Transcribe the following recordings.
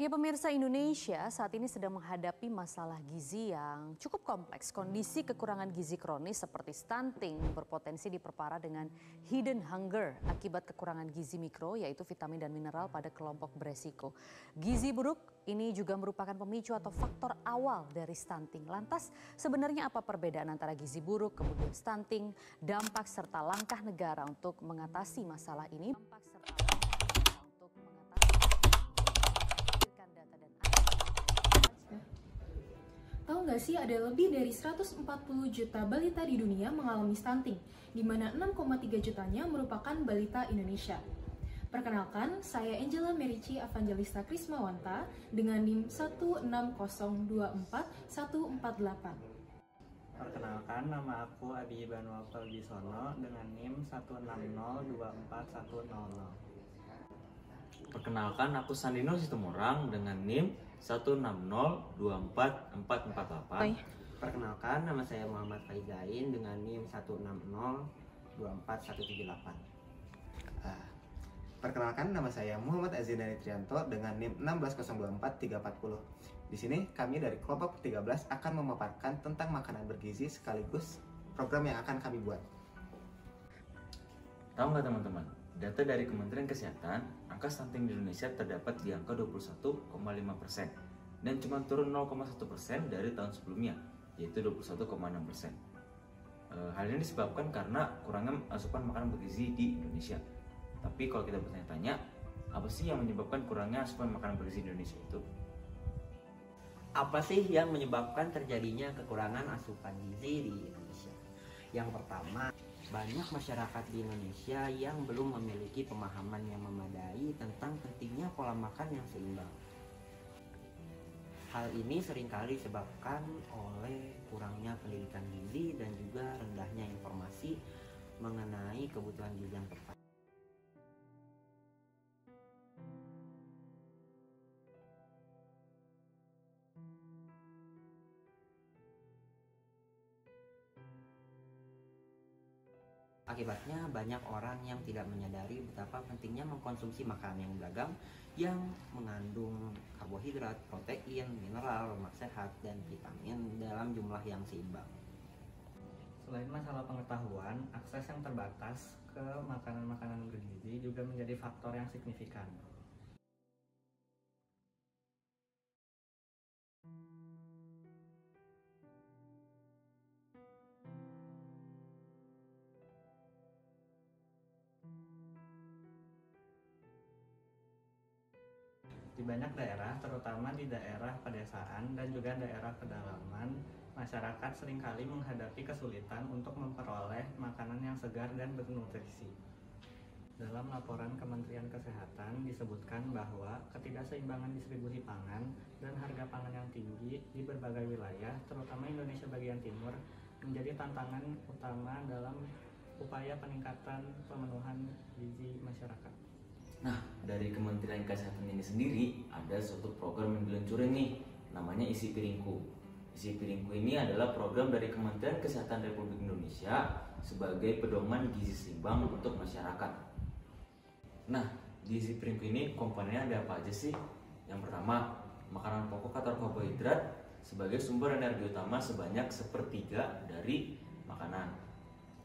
Ya pemirsa, Indonesia saat ini sedang menghadapi masalah gizi yang cukup kompleks. Kondisi kekurangan gizi kronis seperti stunting berpotensi diperparah dengan hidden hunger akibat kekurangan gizi mikro yaitu vitamin dan mineral pada kelompok beresiko. Gizi buruk ini juga merupakan pemicu atau faktor awal dari stunting. Lantas sebenarnya apa perbedaan antara gizi buruk kemudian stunting, dampak serta langkah negara untuk mengatasi masalah ini? Tahu nggak sih ada lebih dari 140 juta balita di dunia mengalami stunting, di mana 6,3 jutanya merupakan balita Indonesia. Perkenalkan, saya Angela Merici Evangelista Krismawanta dengan NIM 16024-148. Perkenalkan, nama aku Adi Banual Pelgisono dengan NIM 160244100. Perkenalkan, aku Sandino Situmorang dengan NIM 160244448. Perkenalkan, nama saya Muhammad Faizain dengan NIM 160244178. Perkenalkan, nama saya Muhammad Azindani Trianto dengan NIM 16024-340. Di sini kami dari kelompok 13 akan memaparkan tentang makanan bergizi sekaligus program yang akan kami buat. Tahu nggak teman-teman, data dari Kementerian Kesehatan, angka stunting di Indonesia terdapat di angka 21,5% dan cuma turun 0,1% dari tahun sebelumnya, yaitu 21,6%. Hal ini disebabkan karena kurangnya asupan makanan bergizi di Indonesia. Tapi kalau kita bertanya-tanya, apa sih yang menyebabkan kurangnya asupan makanan bergizi di Indonesia itu? Apa sih yang menyebabkan terjadinya kekurangan asupan gizi di Indonesia? Yang pertama, banyak masyarakat di Indonesia yang belum memiliki pemahaman yang memadai tentang pentingnya pola makan yang seimbang. Hal ini seringkali disebabkan oleh kurangnya pendidikan gizi dan juga rendahnya informasi mengenai kebutuhan gizi yang tepat. Akibatnya banyak orang yang tidak menyadari betapa pentingnya mengkonsumsi makanan yang beragam yang mengandung karbohidrat, protein, mineral, lemak sehat, dan vitamin dalam jumlah yang seimbang. Selain masalah pengetahuan, akses yang terbatas ke makanan-makanan bergizi juga menjadi faktor yang signifikan. Di banyak daerah, terutama di daerah pedesaan dan juga daerah pedalaman, masyarakat seringkali menghadapi kesulitan untuk memperoleh makanan yang segar dan bernutrisi. Dalam laporan Kementerian Kesehatan disebutkan bahwa ketidakseimbangan distribusi pangan dan harga pangan yang tinggi di berbagai wilayah, terutama Indonesia bagian timur, menjadi tantangan utama dalam upaya peningkatan pemenuhan gizi masyarakat. Nah, dari Kementerian Kesehatan ini sendiri ada suatu program yang diluncurin nih, namanya Isi Piringku. Isi Piringku ini adalah program dari Kementerian Kesehatan Republik Indonesia sebagai pedoman gizi seimbang untuk masyarakat. Nah, di Isi Piringku ini komponennya ada apa aja sih? Yang pertama, makanan pokok atau karbohidrat sebagai sumber energi utama sebanyak 1/3 dari makanan.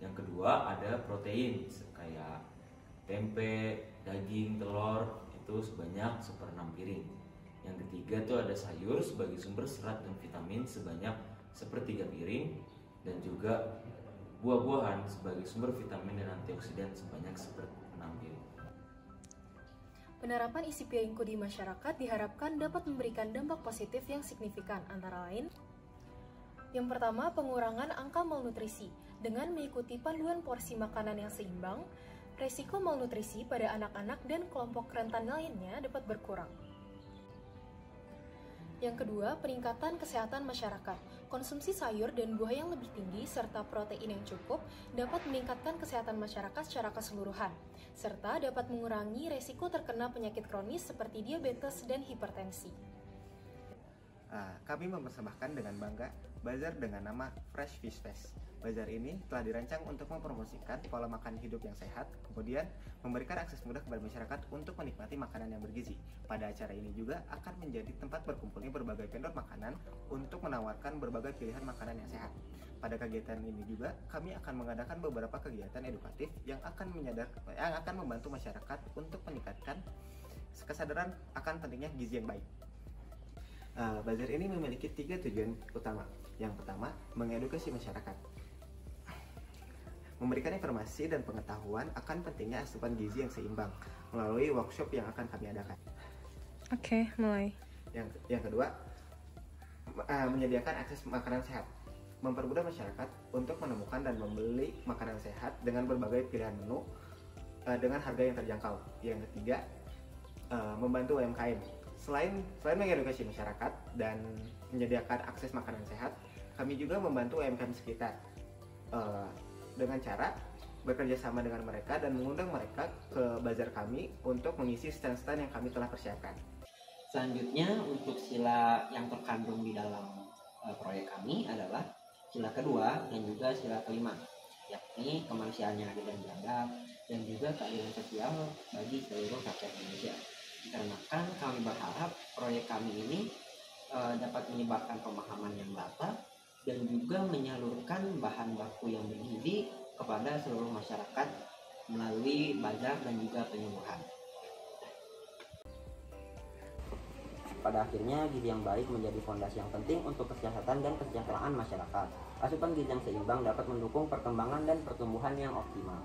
Yang kedua ada protein kayak tempe, daging, telur itu sebanyak 1/6 piring. Yang ketiga tuh ada sayur sebagai sumber serat dan vitamin sebanyak 1/3 piring, dan juga buah-buahan sebagai sumber vitamin dan antioksidan sebanyak 1/6 piring. Penerapan isi piringku di masyarakat diharapkan dapat memberikan dampak positif yang signifikan, antara lain: yang pertama, pengurangan angka malnutrisi. Dengan mengikuti panduan porsi makanan yang seimbang, resiko malnutrisi pada anak-anak dan kelompok rentan lainnya dapat berkurang. Yang kedua, peningkatan kesehatan masyarakat. Konsumsi sayur dan buah yang lebih tinggi serta protein yang cukup dapat meningkatkan kesehatan masyarakat secara keseluruhan, serta dapat mengurangi resiko terkena penyakit kronis seperti diabetes dan hipertensi. kami mempersembahkan dengan bangga bazar dengan nama Fresh Fish Fest. Bazar ini telah dirancang untuk mempromosikan pola makan hidup yang sehat, kemudian memberikan akses mudah kepada masyarakat untuk menikmati makanan yang bergizi. Pada acara ini juga akan menjadi tempat berkumpulnya berbagai vendor makanan untuk menawarkan berbagai pilihan makanan yang sehat. Pada kegiatan ini juga kami akan mengadakan beberapa kegiatan edukatif yang akan membantu masyarakat untuk meningkatkan kesadaran akan pentingnya gizi yang baik. Bazar ini memiliki 3 tujuan utama. Yang pertama, mengedukasi masyarakat, memberikan informasi dan pengetahuan akan pentingnya asupan gizi yang seimbang melalui workshop yang akan kami adakan. Oke, mulai. Yang kedua, menyediakan akses makanan sehat, mempermudah masyarakat untuk menemukan dan membeli makanan sehat dengan berbagai pilihan menu dengan harga yang terjangkau. Yang ketiga, membantu UMKM. Selain mengedukasi masyarakat dan menyediakan akses makanan sehat, kami juga membantu UMKM sekitar dengan cara bekerja sama dengan mereka dan mengundang mereka ke bazar kami untuk mengisi stand-stand yang kami telah persiapkan. Selanjutnya untuk sila yang terkandung di dalam proyek kami adalah sila kedua dan juga sila kelima, yakni kemanusiaan yang adil dan beradab dan juga keadilan sosial bagi seluruh rakyat Indonesia. Dikarenakan kami berharap proyek kami ini dapat menyebarkan pemahaman yang rata dan juga menyalurkan bahan baku yang bergizi kepada seluruh masyarakat melalui bazar dan juga penyuluhan. Pada akhirnya, gizi yang baik menjadi fondasi yang penting untuk kesehatan dan kesejahteraan masyarakat. Asupan gizi yang seimbang dapat mendukung perkembangan dan pertumbuhan yang optimal.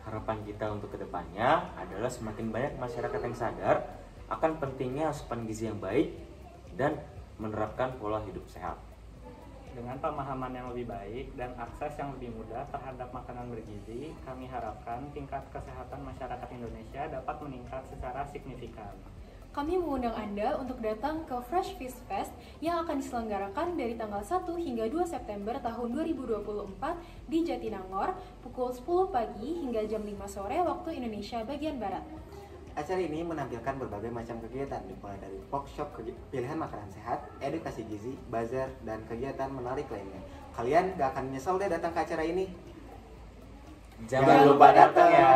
Harapan kita untuk kedepannya adalah semakin banyak masyarakat yang sadar akan pentingnya asupan gizi yang baik dan menerapkan pola hidup sehat. Dengan pemahaman yang lebih baik dan akses yang lebih mudah terhadap makanan bergizi, kami harapkan tingkat kesehatan masyarakat Indonesia dapat meningkat secara signifikan. Kami mengundang Anda untuk datang ke Fresh Fish Fest yang akan diselenggarakan dari tanggal 1 hingga 2 September tahun 2024 di Jatinangor pukul 10 pagi hingga jam 5 sore waktu Indonesia bagian Barat. Acara ini menampilkan berbagai macam kegiatan dimulai dari workshop pilihan makanan sehat, edukasi gizi, bazar, dan kegiatan menarik lainnya. Kalian gak akan menyesal deh datang ke acara ini. Jangan lupa datang ya.